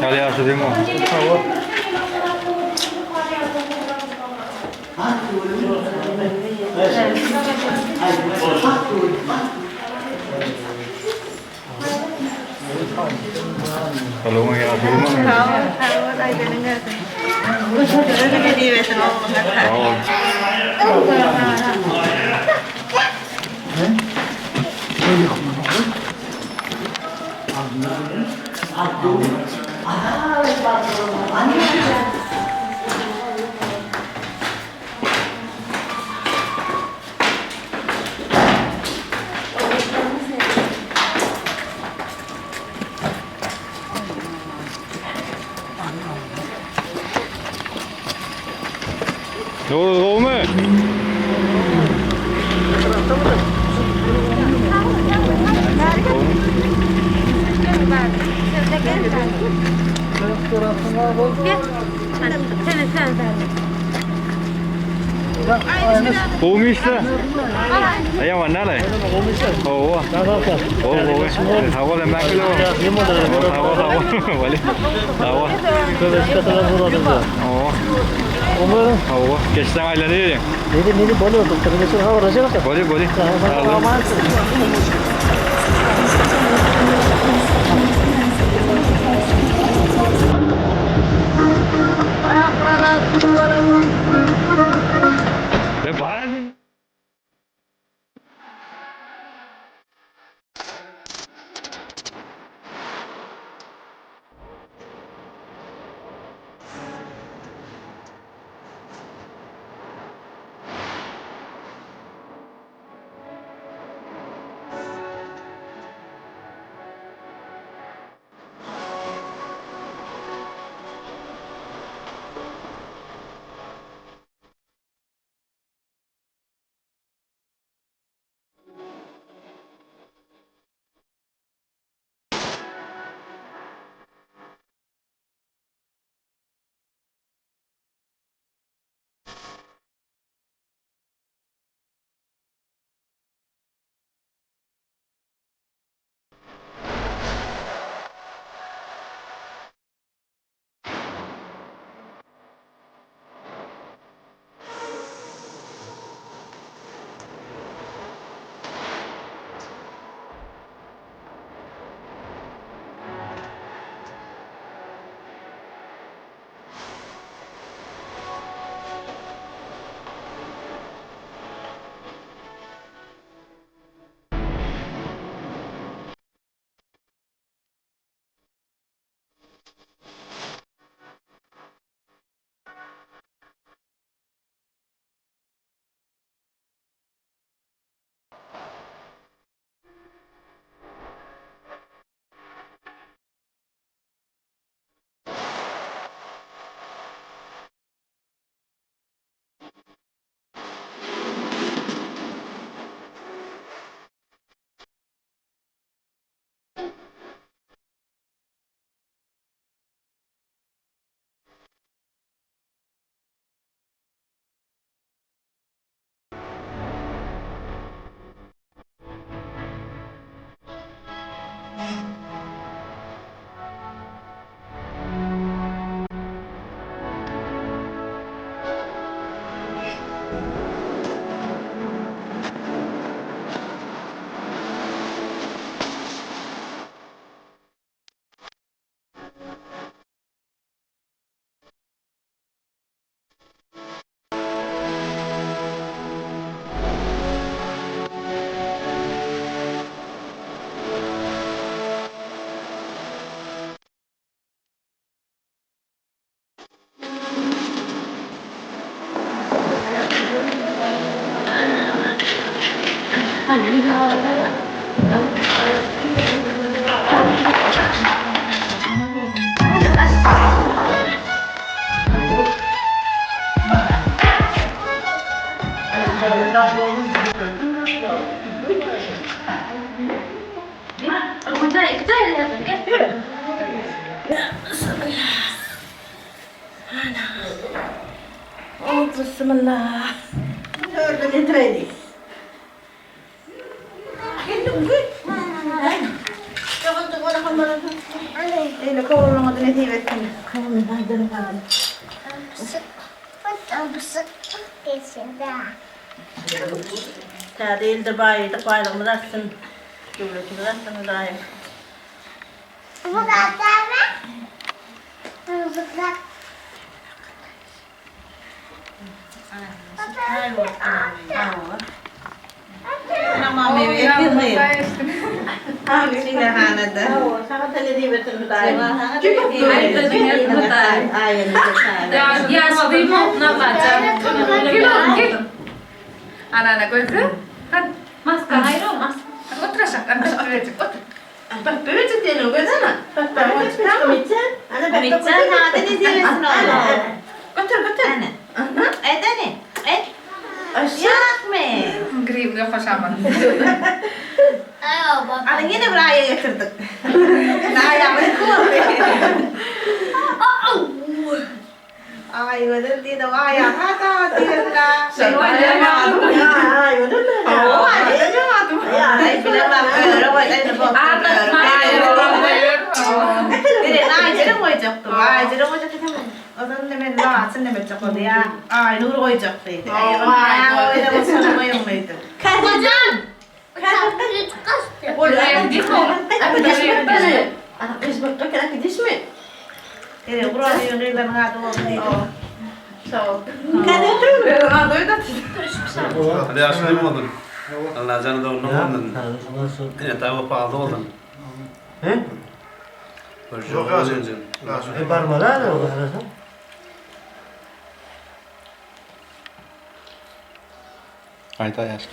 Kali asli mo. Kalau nggak asli mo. Tahu tahu dengar. Udah di wes mau Oh. Đâu mẹ? Olmuşsa. Ayam mana lah? Oh, tahu lah mak lo. Tahu, boleh. Tahu. Oh, keşten aylanı yedim. Neydi boleh untuk termasuk hava raja kan? Boleh. Lepas. Bismillah. Hörde ni träning? Hindu gue. Jag var inte bara Öyle kavrulamadı ne diyevettin. Ta değil de bayıldık bayramı datsın. Devletimi datsın daim. Tamam evi yakın. Hangi şeyler hanede? Sana da ne diyevettin daim. Anak-anak gue itu kan mas kahai dong mas aku terus akan bebecek bebecek dia lo gue sana Mitsen hadi ne diyevettin oğlum? betul betul Edene. Aşağı mı? grip gak sama Ada yine buraya getirdik. Nah, yang Ay, udah tidak ayah kata tidak. Ay, udah. Oh, ada tuh. Ya, ada bilang apa? Ada buat. atas main Tidak naik jadi mau jok tuh. Ay, jadi mau jok kita. Odan ne men la, sen ne men jok dia. Ay, nur mau jok tuh. Ay, mau itu mau yang itu. Kajian. boleh gitu aku dari Anak Facebook tuh kira kismet. Ini buruan yang dia nggak tuh. So, kan itu ada itu. Hadi aşkım olun. Allah canı da onun olun. Yine tabi pahalı olun. He? Yok azıcık. Parmalar o arası. Ayta yaş.